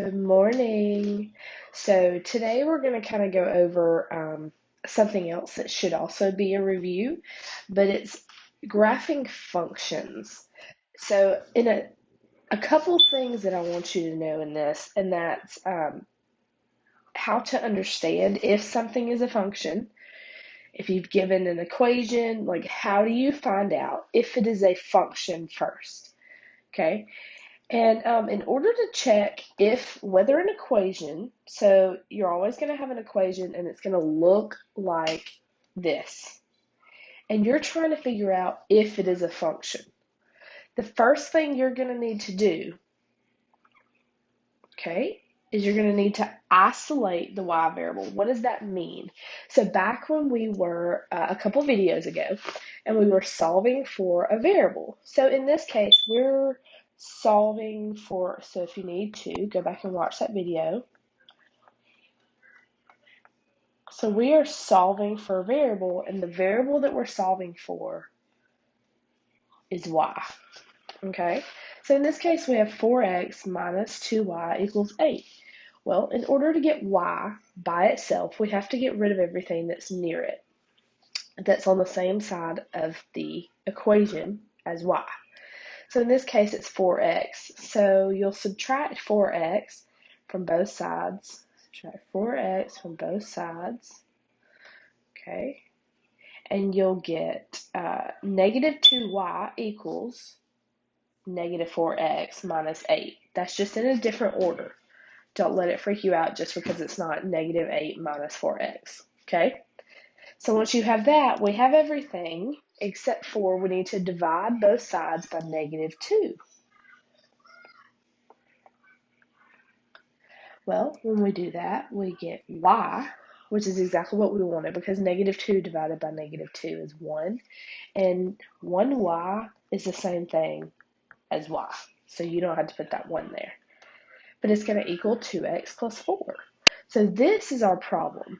Good morning. So today we're going to kind of go over something else that should also be a review, but it's graphing functions. So in a couple things that I want you to know in this, and that's how to understand if something is a function. If you've given an equation, like how do you find out if it is a function first? Okay. And in order to check if whether an equation, so you're always going to have an equation and it's going to look like this. And you're trying to figure out if it is a function. The first thing you're going to need to do, okay, is you're going to need to isolate the y variable. What does that mean? So back when we were a couple videos ago and we were solving for a variable. So in this case, we're solving for, so if you need to, go back and watch that video. So we are solving for a variable, and the variable that we're solving for is y, okay? So in this case, we have 4x minus 2y equals 8. Well, in order to get y by itself, we have to get rid of everything that's near it, that's on the same side of the equation as y. So in this case, it's 4x. So you'll subtract 4x from both sides. Subtract 4x from both sides. Okay. And you'll get negative 2y equals negative 4x minus 8. That's just in a different order. Don't let it freak you out just because it's not negative 8 minus 4x. Okay. So once you have that, we have everything except for we need to divide both sides by negative 2. Well, when we do that, we get y, which is exactly what we wanted because negative 2 divided by negative 2 is 1. And 1y is the same thing as y. So you don't have to put that 1 there. But it's going to equal 2x plus 4. So this is our problem.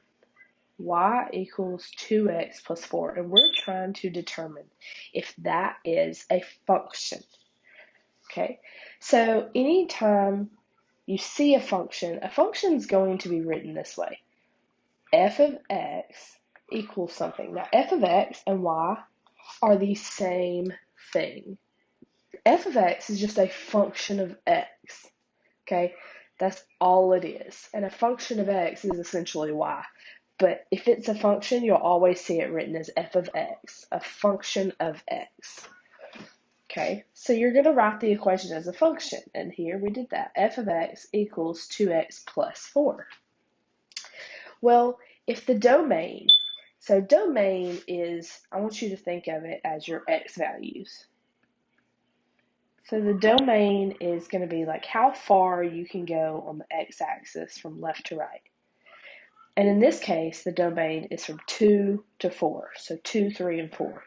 Y equals 2x plus 4. And we're trying to determine if that is a function. Okay, so anytime you see a function is going to be written this way. F of x equals something. Now, f of x and y are the same thing. F of x is just a function of x. Okay, that's all it is. And a function of x is essentially y. But if it's a function, you'll always see it written as f of x, a function of x. Okay, so you're going to write the equation as a function, and here we did that. F of x equals 2x plus 4. Well, if the domain, so domain is, I want you to think of it as your x values. So the domain is going to be like how far you can go on the x-axis from left to right. And in this case, the domain is from 2 to 4, so 2, 3, and 4.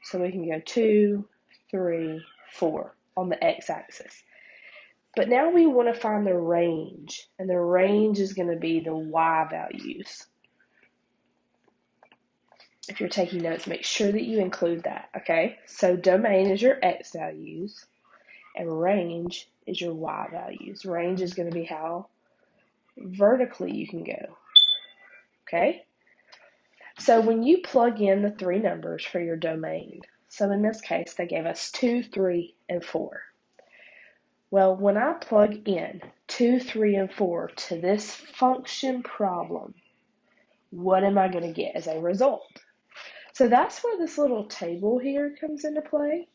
So we can go 2, 3, 4 on the x-axis. But now we want to find the range, and the range is going to be the y values. If you're taking notes, make sure that you include that, okay? So domain is your x values, and range is your y values. Range is going to be how vertically you can go, okay? So when you plug in the three numbers for your domain, so in this case, they gave us 2, 3, and 4. Well, when I plug in 2, 3, and 4 to this function problem, what am I going to get as a result? So that's where this little table here comes into play,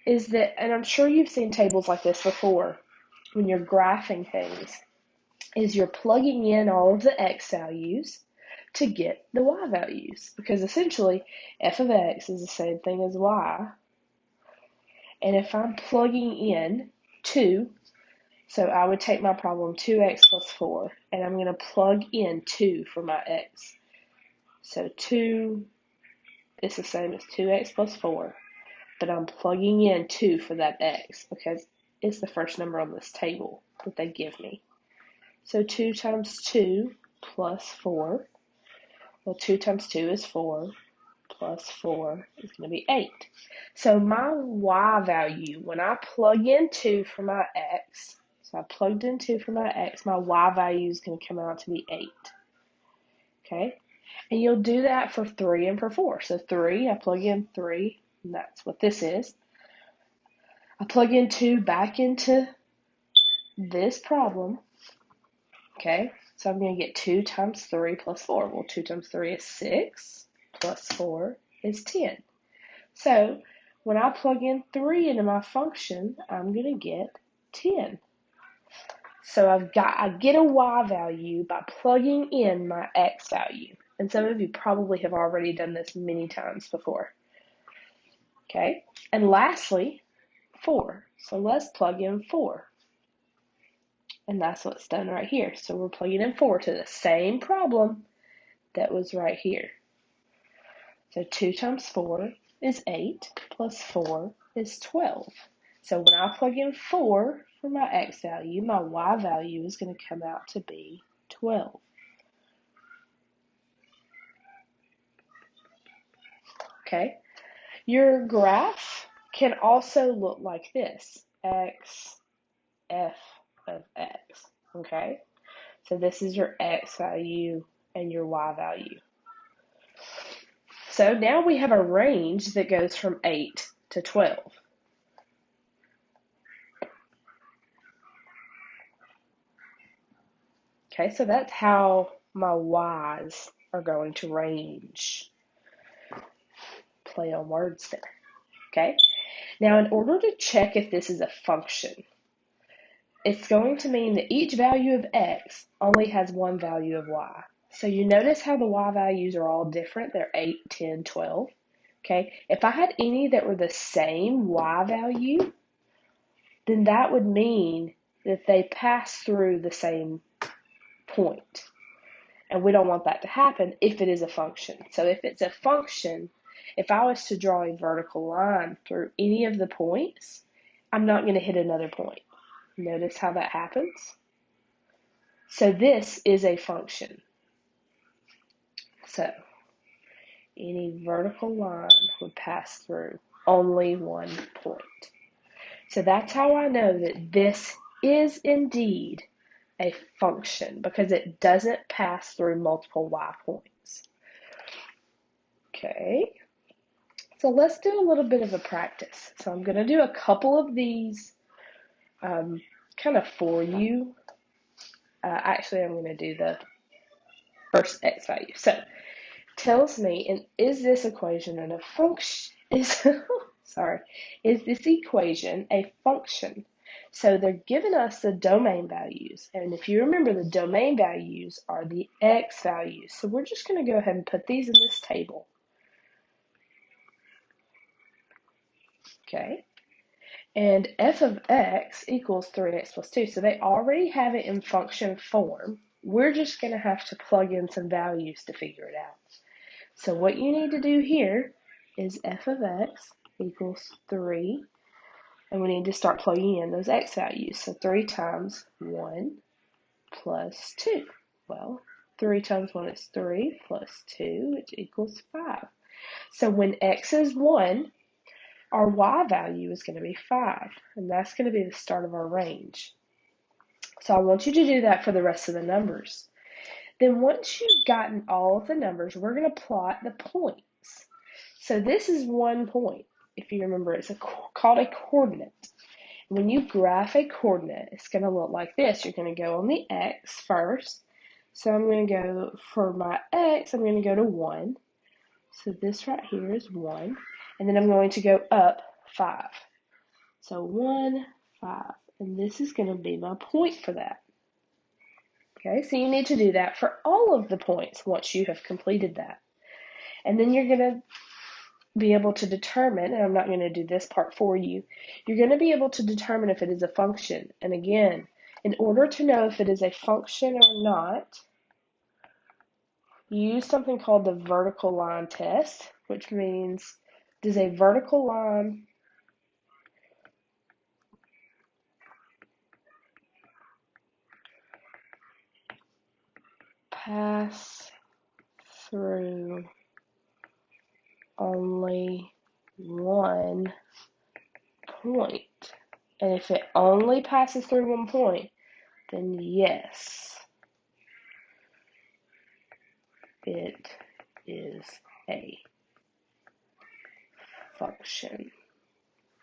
is that, and I'm sure you've seen tables like this before when you're graphing things, is you're plugging in all of the x values to get the y values, because essentially f of x is the same thing as y. And if I'm plugging in 2, so I would take my problem 2x plus 4, and I'm going to plug in 2 for my x. So 2 is the same as 2x plus 4, but I'm plugging in 2 for that x because it's the first number on this table that they give me. So 2 times 2 plus 4, well, 2 times 2 is 4, plus 4 is going to be 8. So my y value, when I plug in 2 for my x, So I plugged in 2 for my x. My y value is going to come out to be 8. Okay? And you'll do that for 3 and for 4. So 3, I plug in 3, and that's what this is. I plug in 2 back into this problem. Okay? So I'm going to get 2 times 3 plus 4. Well, 2 times 3 is 6, plus 4 is 10. So when I plug in 3 into my function, I'm going to get 10. So I get a y value by plugging in my x value. And some of you probably have already done this many times before. Okay? And lastly, 4. So let's plug in 4. And that's what's done right here. So we're plugging in 4 to the same problem that was right here. So 2 times 4 is 8, plus 4 is 12. So when I plug in 4 for my x value, my y value is going to come out to be 12. Okay? Your graph can also look like this, x, f of x. Okay? So this is your x value and your y value. So now we have a range that goes from 8 to 12. Okay, so that's how my y's are going to range. Play on words there. Okay, now in order to check if this is a function, it's going to mean that each value of x only has one value of y. So you notice how the y values are all different. They're 8, 10, 12. Okay, if I had any that were the same y value, then that would mean that they pass through the same point. And we don't want that to happen if it is a function. So if it's a function, if I was to draw a vertical line through any of the points, I'm not going to hit another point. Notice how that happens? So this is a function. So any vertical line would pass through only one point. So that's how I know that this is indeed a function, because it doesn't pass through multiple y points. Okay, so let's do a little bit of a practice. So I'm going to do a couple of these kind of for you. Actually, I'm going to do the first x value. So tells me, and is this equation a function? Is this equation a function? So they're giving us the domain values, and if you remember, the domain values are the x values. So we're just going to go ahead and put these in this table. Okay, and f of x equals 3x plus 2. So they already have it in function form. We're just going to have to plug in some values to figure it out. So what you need to do here is f of x equals 3, and we need to start plugging in those x values. So 3 times 1 plus 2. Well, 3 times 1 is 3 plus 2, which equals 5. So when x is 1, our y value is going to be 5, and that's going to be the start of our range. So I want you to do that for the rest of the numbers. Then once you've gotten all of the numbers, we're going to plot the points. So this is one point. If you remember, it's called a coordinate. When you graph a coordinate, it's going to look like this. You're going to go on the x first. So I'm going to go, for my x, I'm going to go to 1. So this right here is 1. And then I'm going to go up 5. So 1, 5. And this is going to be my point for that. Okay, so you need to do that for all of the points once you have completed that. And then you're going to be able to determine, and I'm not going to do this part for you, you're going to be able to determine if it is a function. And again, in order to know if it is a function or not, you use something called the vertical line test, which means, does a vertical line pass through only one point? And if it only passes through one point, then yes, it is a function.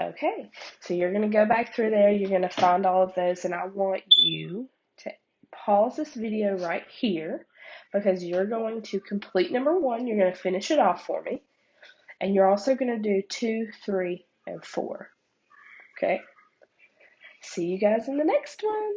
Okay, so you're going to go back through there, you're going to find all of those, and I want you to pause this video right here because you're going to complete number 1, you're going to finish it off for me, and you're also going to do 2, 3, and 4. Okay, see you guys in the next one.